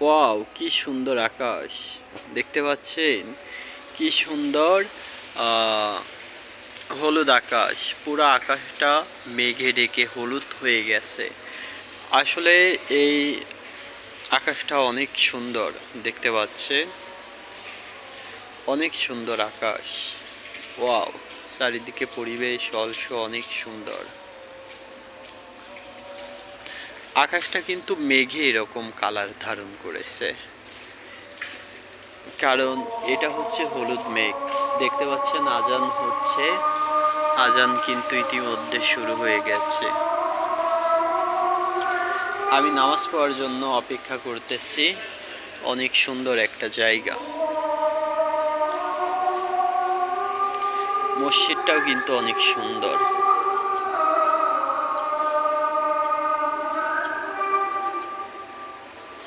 Wow, কি সুন্দর আকাশ! দেখতে পাচ্ছেন কি সুন্দর আহ, হলুদ আকাশ। পুরো আকাশটা মেঘে ঢেকে হলুদ হয়ে গেছে। আসলে এই আকাশটা অনেক সুন্দর দেখতে পাচ্ছেন, অনেক সুন্দর আকাশ। ওয়াও, চারিদিকে পরিবেশ অলস অনেক সুন্দর। আকাশটা কিন্তু মেঘে এরকম কালার ধারণ করেছে, কারণ এটা হচ্ছে হলুদ মেঘ। দেখতে পাচ্ছেন আজান হচ্ছে, আজান কিন্তু ইতিমধ্যে শুরু হয়ে গেছে। আমি নামাজ পড়ার জন্য অপেক্ষা করতেছি। অনেক সুন্দর একটা জায়গা, মসজিদটাও কিন্তু অনেক সুন্দর।